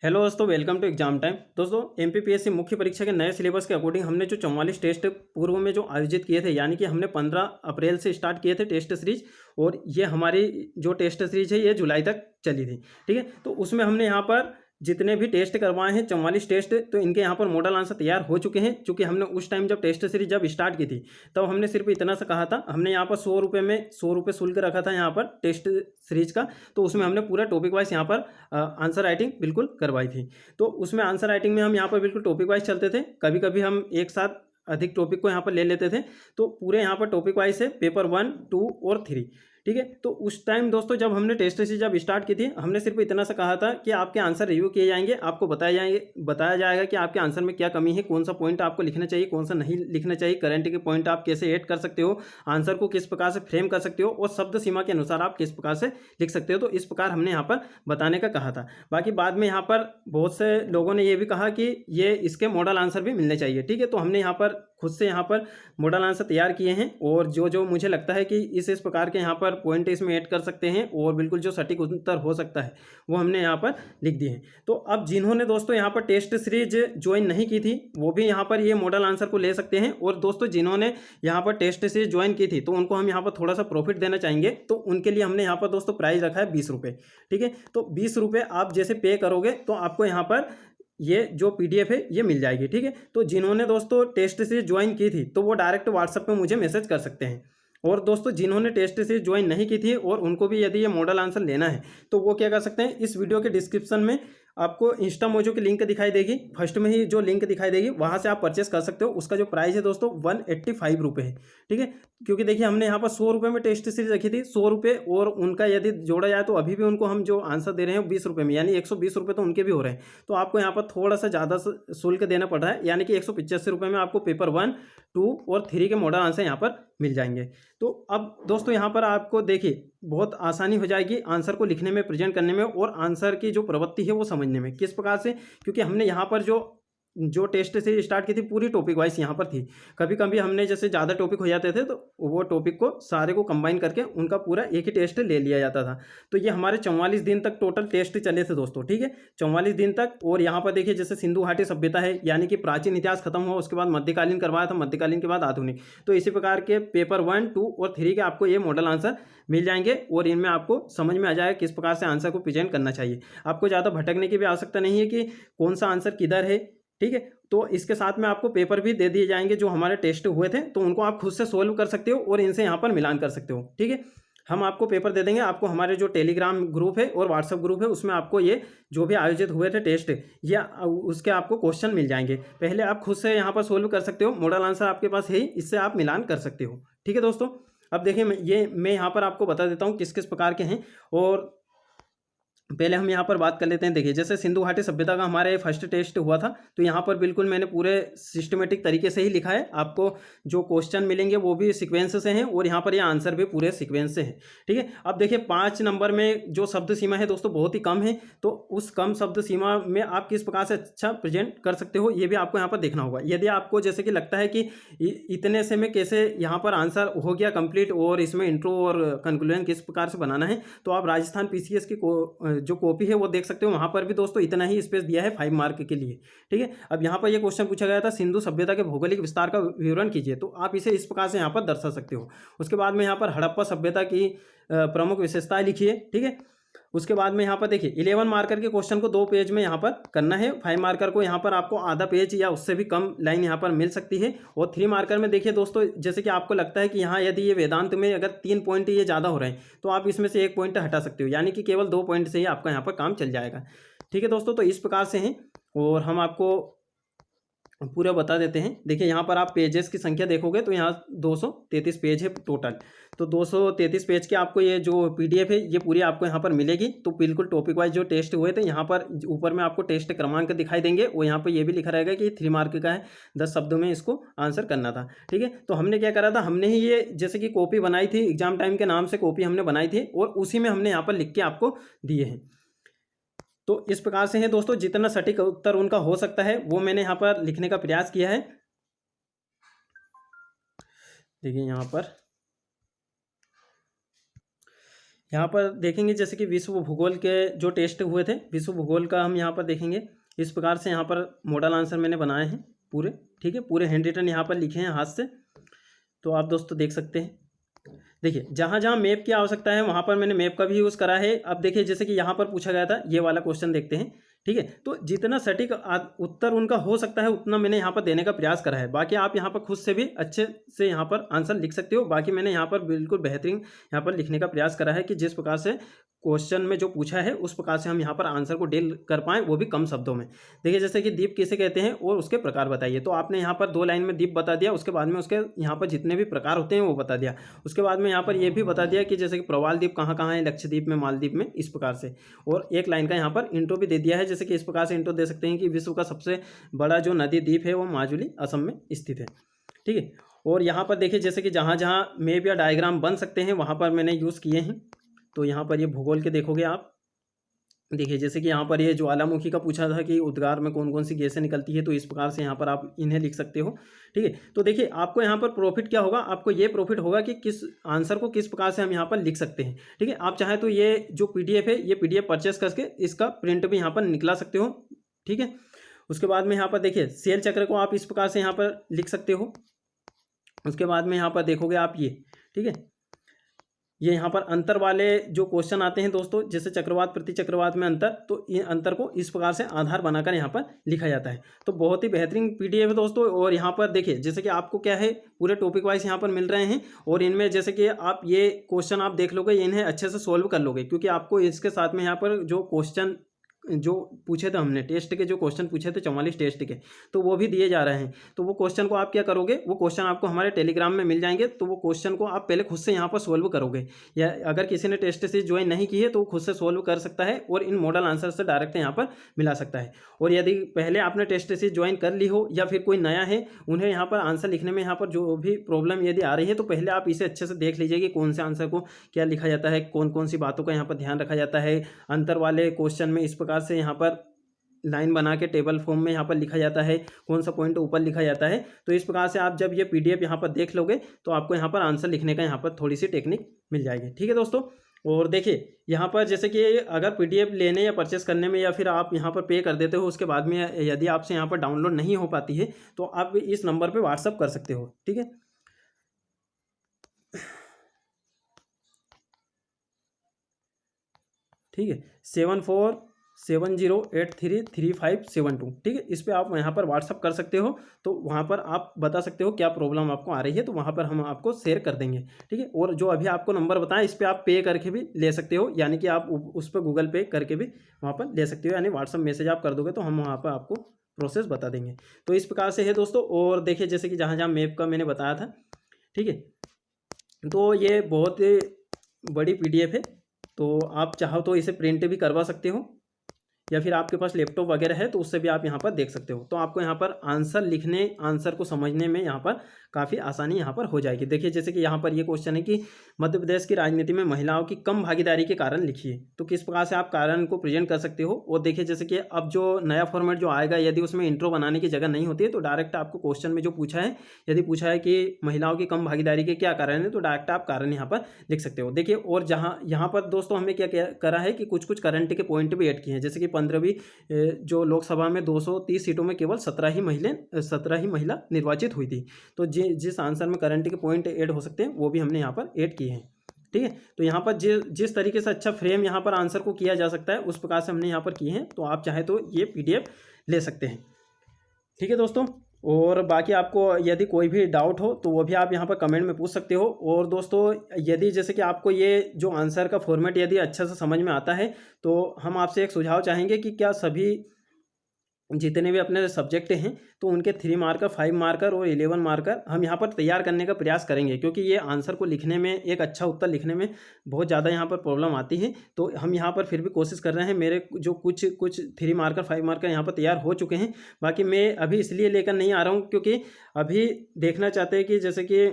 Hello दोस्तों, welcome to exam time. दोस्तों, MPPSC मुख्य परीक्षा के नए सिलेबस के अकॉर्डिंग हमने जो 44 टेस्ट पूर्व में जो आयोजित किए थे, यानी कि हमने 15 अप्रैल से स्टार्ट किए थे टेस्ट सीरीज, और ये हमारी जो टेस्ट सीरीज है ये जुलाई तक चली थी। ठीक है, तो उसमें हमने यहाँ पर जितने भी टेस्ट करवाए हैं 44 टेस्ट, तो इनके यहाँ पर मॉडल आंसर तैयार हो चुके हैं। चूँकि हमने उस टाइम जब टेस्ट सीरीज जब स्टार्ट की थी तब हमने सिर्फ इतना सा कहा था, हमने यहाँ पर 100 रुपये में 100 रुपये शुल्क रखा था यहाँ पर टेस्ट सीरीज का। तो उसमें हमने पूरा टॉपिक वाइज यहाँ पर आंसर राइटिंग बिल्कुल करवाई थी। तो उसमें आंसर राइटिंग में हम यहाँ पर बिल्कुल टॉपिक वाइज चलते थे, कभी कभी हम एक साथ अधिक टॉपिक को यहाँ पर ले लेते थे। तो पूरे यहाँ पर टॉपिक वाइज है, पेपर 1, 2 और 3। ठीक है, तो उस टाइम दोस्तों जब हमने टेस्ट से जब स्टार्ट की थी, हमने सिर्फ इतना सा कहा था कि आपके आंसर रिव्यू किए जाएंगे, आपको बताया जाएगा कि आपके आंसर में क्या कमी है, कौन सा पॉइंट आपको लिखना चाहिए, कौन सा नहीं लिखना चाहिए, करंट के पॉइंट आप कैसे ऐड कर सकते हो, आंसर को किस प्रकार से फ्रेम कर सकते हो, और शब्द सीमा के अनुसार आप किस प्रकार से लिख सकते हो। तो इस प्रकार हमने यहाँ पर बताने का कहा था। बाकी बाद में यहाँ पर बहुत से लोगों ने ये भी कहा कि ये इसके मॉडल आंसर भी मिलने चाहिए। ठीक है, तो हमने यहाँ पर खुद से यहाँ पर मॉडल आंसर तैयार किए हैं, और जो जो मुझे लगता है कि इस प्रकार के यहाँ पर पॉइंट इसमें ऐड कर सकते हैं, और बिल्कुल जो सटीक उत्तर हो सकता है वो हमने यहाँ पर लिख दिए हैं। तो अब जिन्होंने दोस्तों यहाँ पर टेस्ट सीरीज ज्वाइन नहीं की थी वो भी यहाँ पर ये मॉडल आंसर को ले सकते हैं। और दोस्तों जिन्होंने यहाँ पर टेस्ट सीरीज ज्वाइन की थी तो उनको हम यहाँ पर थोड़ा सा प्रॉफिट देना चाहेंगे, तो उनके लिए हमने यहाँ पर दोस्तों प्राइस रखा है 20 रुपये। ठीक है, तो 20 रुपये आप जैसे पे करोगे तो आपको यहाँ पर ये जो पीडीएफ है ये मिल जाएगी। ठीक है, तो जिन्होंने दोस्तों टेस्ट सीरीज ज्वाइन की थी तो वो डायरेक्ट व्हाट्सएप पे मुझे मैसेज कर सकते हैं। और दोस्तों जिन्होंने टेस्ट सीरीज ज्वाइन नहीं की थी और उनको भी यदि ये मॉडल आंसर लेना है तो वो क्या कर सकते हैं, इस वीडियो के डिस्क्रिप्शन में आपको इंस्टा मोजो की लिंक दिखाई देगी, फर्स्ट में ही जो लिंक दिखाई देगी वहाँ से आप परचेस कर सकते हो। उसका जो प्राइस है दोस्तों 185 रुपये है। ठीक है, क्योंकि देखिए हमने यहाँ पर 100 रुपये में टेस्ट सीरीज रखी थी, 100 रुपये और उनका यदि जोड़ा जाए तो अभी भी उनको हम जो आंसर दे रहे हैं 20 रुपये में, यानी 120 रुपये तो उनके भी हो रहे हैं। तो आपको यहाँ पर थोड़ा सा ज़्यादा शुल्क देना पड़ रहा है, यानी कि 185 रुपये में आपको पेपर 1, 2 और 3 के मॉडल आंसर यहाँ पर मिल जाएंगे। तो अब दोस्तों यहाँ पर आपको देखिए बहुत आसानी हो जाएगी आंसर को लिखने में, प्रेजेंट करने में, और आंसर की जो प्रवृत्ति है वो समझने में किस प्रकार से, क्योंकि हमने यहाँ पर जो टेस्ट से स्टार्ट की थी पूरी टॉपिक वाइज यहाँ पर थी। कभी कभी हमने जैसे ज़्यादा टॉपिक हो जाते थे तो वो टॉपिक को सारे को कंबाइन करके उनका पूरा एक ही टेस्ट ले लिया जाता था। तो ये हमारे 44 दिन तक टोटल टेस्ट चले थे दोस्तों। ठीक है, 44 दिन तक। और यहाँ पर देखिए जैसे सिंधु घाटी सभ्यता है, यानी कि प्राचीन इतिहास खत्म हुआ, उसके बाद मध्यकालीन करवाया था, मध्यकालीन के बाद आधुनिक। तो इसी प्रकार के पेपर 1, 2 और 3 के आपको ये मॉडल आंसर मिल जाएंगे, और इनमें आपको समझ में आ जाएगा किस प्रकार से आंसर को प्रेजेंट करना चाहिए। आपको ज़्यादा भटकने की भी आवश्यकता नहीं है कि कौन सा आंसर किधर है। ठीक है, तो इसके साथ में आपको पेपर भी दे दिए जाएंगे जो हमारे टेस्ट हुए थे, तो उनको आप खुद से सोल्व कर सकते हो और इनसे यहाँ पर मिलान कर सकते हो। ठीक है, हम आपको पेपर दे देंगे, आपको हमारे जो टेलीग्राम ग्रुप है और व्हाट्सएप ग्रुप है उसमें आपको ये जो भी आयोजित हुए थे टेस्ट या उसके आपको क्वेश्चन मिल जाएंगे। पहले आप खुद से यहाँ पर सोल्व कर सकते हो, मॉडल आंसर आपके पास है ही, इससे आप मिलान कर सकते हो। ठीक है दोस्तों, अब देखिए मैं यहाँ पर आपको बता देता हूँ किस किस प्रकार के हैं। और पहले हम यहाँ पर बात कर लेते हैं। देखिए जैसे सिंधु घाटी सभ्यता का हमारे फर्स्ट टेस्ट हुआ था, तो यहाँ पर बिल्कुल मैंने पूरे सिस्टमेटिक तरीके से ही लिखा है। आपको जो क्वेश्चन मिलेंगे वो भी सीक्वेंस से हैं, और यहाँ पर ये आंसर भी पूरे सीक्वेंस से है। ठीक है, अब देखिए 5 नंबर में जो शब्द सीमा है दोस्तों बहुत ही कम है, तो उस कम शब्द सीमा में आप किस प्रकार से अच्छा प्रेजेंट कर सकते हो ये भी आपको यहाँ पर देखना होगा। यदि आपको जैसे कि लगता है कि इतने से में कैसे यहाँ पर आंसर हो गया कंप्लीट, और इसमें इंट्रो और कंक्लूजन किस प्रकार से बनाना है, तो आप राजस्थान पीसीएस की जो कॉपी है वो देख सकते हो। वहां पर भी दोस्तों इतना ही स्पेस दिया है 5 मार्क के लिए। ठीक है, अब यहाँ पर ये क्वेश्चन पूछा गया था, सिंधु सभ्यता के भौगोलिक विस्तार का विवरण कीजिए, तो आप इसे इस प्रकार से यहाँ पर दर्शा सकते हो। उसके बाद में यहाँ पर हड़प्पा सभ्यता की प्रमुख विशेषताएं लिखिए। ठीक है, उसके बाद में यहाँ पर देखिए 11 मार्कर के क्वेश्चन को 2 पेज में यहाँ पर करना है, 5 मार्कर को यहाँ पर आपको आधा पेज या उससे भी कम लाइन यहाँ पर मिल सकती है। और 3 मार्कर में देखिए दोस्तों, जैसे कि आपको लगता है कि यहाँ यदि ये वेदांत में अगर 3 पॉइंट ये ज़्यादा हो रहे हैं तो आप इसमें से 1 पॉइंट हटा सकते हो, यानी कि केवल 2 पॉइंट से ही आपका यहाँ पर काम चल जाएगा। ठीक है दोस्तों, तो इस प्रकार से हैं, और हम आपको पूरा बता देते हैं। देखिए यहाँ पर आप पेजेस की संख्या देखोगे तो यहाँ 233 पेज है टोटल। तो 233 पेज के आपको ये जो पीडीएफ है ये पूरी आपको यहाँ पर मिलेगी। तो बिल्कुल टॉपिक वाइज जो टेस्ट हुए थे यहाँ पर ऊपर में आपको टेस्ट क्रमांक दिखाई देंगे, और यहाँ पर ये भी लिखा रहेगा कि 3 मार्क का है, 10 शब्दों में इसको आंसर करना था। ठीक है, तो हमने क्या करा था, हमने ही ये जैसे कि कॉपी बनाई थी, एग्जाम टाइम के नाम से कॉपी हमने बनाई थी, और उसी में हमने यहाँ पर लिख के आपको दिए हैं। तो इस प्रकार से है दोस्तों, जितना सटीक उत्तर उनका हो सकता है वो मैंने यहाँ पर लिखने का प्रयास किया है। देखिए यहाँ पर यहाँ पर देखेंगे जैसे कि विश्व भूगोल के जो टेस्ट हुए थे, विश्व भूगोल का हम यहाँ पर देखेंगे। इस प्रकार से यहाँ पर मॉडल आंसर मैंने बनाए हैं पूरे, ठीक है, पूरे हैंड रिटन यहाँ पर लिखे हैं हाथ से, तो आप दोस्तों देख सकते हैं। देखिए जहाँ जहाँ मैप की आवश्यकता है वहाँ पर मैंने मैप का भी यूज़ करा है। अब देखिए जैसे कि यहाँ पर पूछा गया था, ये वाला क्वेश्चन देखते हैं, ठीक है। तो जितना सटीक उत्तर उनका हो सकता है उतना मैंने यहाँ पर देने का प्रयास करा है। बाकी आप यहाँ पर खुद से भी अच्छे से यहाँ पर आंसर लिख सकते हो। बाकी मैंने यहाँ पर बिल्कुल बेहतरीन यहाँ पर लिखने का प्रयास करा है कि जिस प्रकार से क्वेश्चन में जो पूछा है उस प्रकार से हम यहाँ पर आंसर को डील कर पाएँ, वो भी कम शब्दों में। देखिए जैसे कि दीप किसे कहते हैं और उसके प्रकार बताइए। तो आपने यहाँ पर 2 लाइन में दीप बता दिया, उसके बाद में उसके यहाँ पर जितने भी प्रकार होते हैं वो बता दिया। उसके बाद में यहाँ पर ये भी बता दिया कि जैसे कि प्रवाल द्वीप कहाँ कहाँ है, लक्षद्वीप में, मालदीव में, इस प्रकार से। और 1 लाइन का यहाँ पर इंट्रो भी दे दिया है। जैसे कि इस प्रकार से इंट्रो दे सकते हैं कि विश्व का सबसे बड़ा जो नदी द्वीप है वो माजुली असम में स्थित है, ठीक है। और यहाँ पर देखिए जैसे कि जहाँ जहाँ मैप या डायग्राम बन सकते हैं वहाँ पर मैंने यूज़ किए हैं। तो यहाँ पर ये भूगोल के देखोगे आप, देखिए जैसे कि यहाँ पर ये ज्वालामुखी का पूछा था कि उद्गार में कौन कौन सी गैसें निकलती है, तो इस प्रकार से यहाँ पर आप इन्हें लिख सकते हो, ठीक है। तो देखिए आपको यहाँ पर प्रॉफिट क्या होगा, आपको ये प्रॉफिट होगा कि किस आंसर को किस प्रकार से हम यहाँ पर लिख सकते हैं, ठीक है। आप चाहे तो ये जो पीडीएफ है, ये पीडीएफ परचेस करके इसका प्रिंट भी यहाँ पर निकला सकते हो, ठीक है। उसके बाद में यहाँ पर देखिए सेल चक्र को आप इस प्रकार से यहाँ पर लिख सकते हो। उसके बाद में यहाँ पर देखोगे आप ये, ठीक है, ये यहाँ पर अंतर वाले जो क्वेश्चन आते हैं दोस्तों, जैसे चक्रवात प्रति चक्रवात में अंतर, तो इन अंतर को इस प्रकार से आधार बनाकर यहाँ पर लिखा जाता है। तो बहुत ही बेहतरीन पीडीएफ है दोस्तों। और यहाँ पर देखिए जैसे कि आपको क्या है, पूरे टॉपिक वाइज यहाँ पर मिल रहे हैं, और इनमें जैसे कि आप ये क्वेश्चन आप देख लोगे, इन्हें अच्छे से सोल्व कर लोगे, क्योंकि आपको इसके साथ में यहाँ पर जो क्वेश्चन जो पूछे थे हमने, टेस्ट के जो क्वेश्चन पूछे थे 44 टेस्ट के, तो वो भी दिए जा रहे हैं। तो वो क्वेश्चन को आप क्या करोगे, वो क्वेश्चन आपको हमारे टेलीग्राम में मिल जाएंगे, तो वो क्वेश्चन को आप पहले खुद से यहाँ पर सोल्व करोगे, या अगर किसी ने टेस्ट सीरीज ज्वाइन नहीं की है तो वो खुद से सोल्व कर सकता है और इन मॉडल आंसर से डायरेक्ट यहाँ पर मिला सकता है। और यदि पहले आपने टेस्ट सीरीज ज्वाइन कर ली हो या फिर कोई नया है, उन्हें यहाँ पर आंसर लिखने में यहाँ पर जो भी प्रॉब्लम यदि आ रही है, तो पहले आप इसे अच्छे से देख लीजिए कि कौन से आंसर को क्या लिखा जाता है, कौन कौन सी बातों का यहाँ पर ध्यान रखा जाता है। अंतर वाले क्वेश्चन में इस प्रकार से यहाँ पर लाइन बना के टेबल फॉर्म में यहाँ पर लिखा जाता है, कौन सा पॉइंट ऊपर लिखा जाता है। तो इस प्रकार से आप जब ये पीडीएफ यहाँ पर देख लोगे तो आपको यहाँ पर आंसर लिखने का यहाँ पर थोड़ी सी टेक्निक मिल जाएगी, ठीक है दोस्तों। और देखिए यहाँ पर जैसे कि अगर पीडीएफ लेने या परचेस करने में, या फिर आप यहाँ पर पे कर देते हो, उसके बाद में यदि आपसे यहाँ पर डाउनलोड नहीं हो पाती है, तो आप इस नंबर पर व्हाट्सअप कर सकते हो, ठीक है। ठीक है, 7470833572, ठीक है। इस पर आप यहाँ पर व्हाट्सअप कर सकते हो, तो वहाँ पर आप बता सकते हो क्या प्रॉब्लम आपको आ रही है, तो वहाँ पर हम आपको शेयर कर देंगे, ठीक है। और जो अभी आपको नंबर बताएं, इस पर आप पे करके भी ले सकते हो, यानी कि आप उस पर गूगल पे करके भी वहाँ पर ले सकते हो, यानी व्हाट्सअप मैसेज आप कर दोगे तो हम वहाँ पर आपको प्रोसेस बता देंगे। तो इस प्रकार से है दोस्तों। और देखिए जैसे कि जहाँ जहाँ मैप का मैंने बताया था, ठीक है, तो ये बहुत बड़ी पीडीएफ है, तो आप चाहो तो इसे प्रिंट भी करवा सकते हो, या फिर आपके पास लैपटॉप वगैरह है तो उससे भी आप यहाँ पर देख सकते हो। तो आपको यहाँ पर आंसर लिखने, आंसर को समझने में यहाँ पर काफ़ी आसानी यहाँ पर हो जाएगी। देखिए जैसे कि यहाँ पर ये क्वेश्चन है कि मध्य प्रदेश की राजनीति में महिलाओं की कम भागीदारी के कारण लिखिए, तो किस प्रकार से आप कारण को प्रेजेंट कर सकते हो। और देखिए जैसे कि अब जो नया फॉर्मेट जो आएगा, यदि उसमें इंट्रो बनाने की जगह नहीं होती है, तो डायरेक्ट आपको क्वेश्चन में जो पूछा है, यदि पूछा है कि महिलाओं की कम भागीदारी के क्या कारण है, तो डायरेक्ट आप कारण यहाँ पर लिख सकते हो। देखिए और जहाँ यहाँ पर दोस्तों हमने क्या करा है कि कुछ कुछ करंट के पॉइंट भी ऐड किए हैं। जैसे कि 15वीं जो लोकसभा में 230 सीटों में केवल 17 ही महिला निर्वाचित हुई थी, तो जिस आंसर में करंट के पॉइंट ऐड हो सकते हैं वो भी हमने यहाँ पर ऐड किए हैं, ठीक है। तो यहाँ पर जिस तरीके से अच्छा फ्रेम यहाँ पर आंसर को किया जा सकता है, उस प्रकार से हमने यहाँ पर किए हैं। तो आप चाहे तो ये पीडीएफ ले सकते हैं, ठीक है दोस्तों। और बाकी आपको यदि कोई भी डाउट हो तो वो भी आप यहाँ पर कमेंट में पूछ सकते हो। और दोस्तों यदि जैसे कि आपको ये जो आंसर का फॉर्मेट यदि अच्छा से समझ में आता है, तो हम आपसे एक सुझाव चाहेंगे कि क्या सभी जितने भी अपने सब्जेक्ट हैं, तो उनके 3 मार्कर, 5 मार्कर और 11 मार्कर हम यहाँ पर तैयार करने का प्रयास करेंगे, क्योंकि ये आंसर को लिखने में, एक अच्छा उत्तर लिखने में बहुत ज़्यादा यहाँ पर प्रॉब्लम आती है। तो हम यहाँ पर फिर भी कोशिश कर रहे हैं। मेरे जो कुछ 3 मार्कर, 5 मार्कर यहाँ पर तैयार हो चुके हैं। बाकी मैं अभी इसलिए लेकर नहीं आ रहा हूँ क्योंकि अभी देखना चाहते हैं कि जैसे कि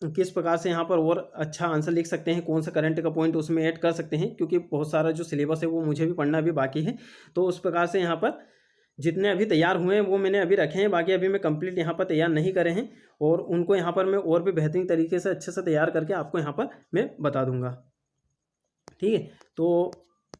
किस प्रकार से यहाँ पर और अच्छा आंसर लिख सकते हैं, कौन सा करंट का पॉइंट उसमें ऐड कर सकते हैं, क्योंकि बहुत सारा जो सिलेबस है वो मुझे भी पढ़ना भी बाकी है। तो उस प्रकार से यहाँ पर जितने अभी तैयार हुए हैं वो मैंने अभी रखे हैं, बाकी अभी मैं कंप्लीट यहाँ पर तैयार नहीं करे हैं, और उनको यहाँ पर मैं और भी बेहतरीन तरीके से अच्छे से तैयार करके आपको यहाँ पर मैं बता दूंगा, ठीक है। तो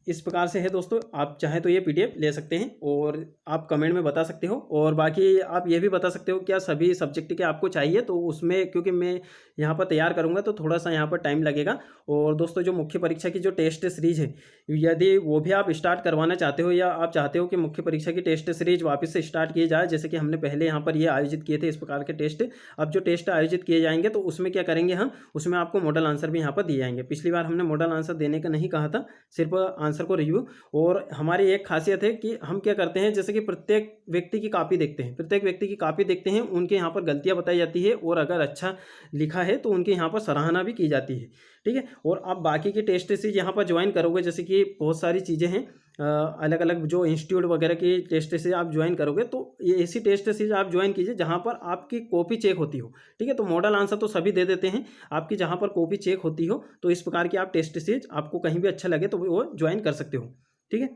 इस प्रकार से है दोस्तों, आप चाहें तो ये पीडीएफ ले सकते हैं और आप कमेंट में बता सकते हो। और बाकी आप ये भी बता सकते हो क्या सभी सब्जेक्ट के आपको चाहिए, तो उसमें क्योंकि मैं यहाँ पर तैयार करूँगा तो थोड़ा सा यहाँ पर टाइम लगेगा। और दोस्तों जो मुख्य परीक्षा की जो टेस्ट सीरीज है, यदि वो भी आप स्टार्ट करवाना चाहते हो या आप चाहते हो कि मुख्य परीक्षा की टेस्ट सीरीज वापस से स्टार्ट किए जाए, जैसे कि हमने पहले यहाँ पर ये आयोजित किए थे इस प्रकार के टेस्ट, अब जो टेस्ट आयोजित किए जाएंगे तो उसमें क्या करेंगे हम, उसमें आपको मॉडल आंसर भी यहाँ पर दिए जाएंगे। पिछली बार हमने मॉडल आंसर देने का नहीं कहा था, सिर्फ आंसर को रिव्यू। और हमारी एक खासियत है कि हम क्या करते हैं, जैसे कि प्रत्येक व्यक्ति की कॉपी देखते हैं, प्रत्येक व्यक्ति की कॉपी देखते हैं, उनके यहाँ पर गलतियाँ बताई जाती है और अगर अच्छा लिखा है तो उनके यहाँ पर सराहना भी की जाती है। ठीक है। और आप बाकी की टेस्ट सीरीज यहाँ पर ज्वाइन करोगे, जैसे कि बहुत सारी चीज़ें हैं, अलग अलग जो इंस्टीट्यूट वगैरह की टेस्ट सीरीज आप ज्वाइन करोगे, तो ये ऐसी टेस्ट सीरीज आप ज्वाइन कीजिए जहाँ पर आपकी कॉपी चेक होती हो। ठीक है। तो मॉडल आंसर तो सभी दे देते हैं, आपकी जहाँ पर कॉपी चेक होती हो, तो इस प्रकार की आप टेस्ट सीरीज आपको कहीं भी अच्छा लगे तो वो ज्वाइन कर सकते हो। ठीक है।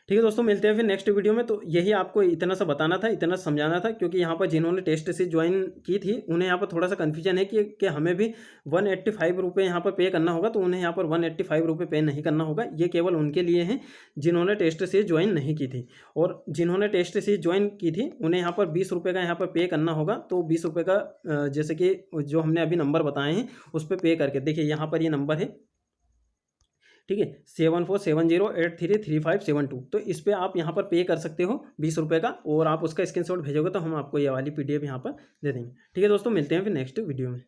ठीक है दोस्तों, मिलते हैं फिर नेक्स्ट वीडियो में। तो यही आपको इतना सा बताना था, इतना समझाना था, क्योंकि यहाँ पर जिन्होंने टेस्ट से ज्वाइन की थी उन्हें यहाँ पर थोड़ा सा कन्फ्यूजन है कि हमें भी 185 रुपये यहाँ पर पे करना होगा, तो उन्हें यहाँ पर 185 रुपये पे नहीं करना होगा। ये केवल उनके लिए हैं जिन्होंने टेस्ट से ज्वाइन नहीं की थी, और जिन्होंने टेस्ट से ज्वाइन की थी उन्हें यहाँ पर 20 रुपये का यहाँ पर पे करना होगा। तो 20 रुपये का जैसे कि जो हमने अभी नंबर बताए हैं उस पर पे करके देखिए, यहाँ पर ये नंबर है, ठीक है, 7470833572। तो इस पर आप यहाँ पर पे कर सकते हो 20 रुपये का, और आप उसका स्क्रीनशॉट भेजोगे तो हम आपको ये वाली पीडीएफ यहाँ पर दे देंगे। ठीक है दोस्तों, मिलते हैं फिर नेक्स्ट वीडियो में।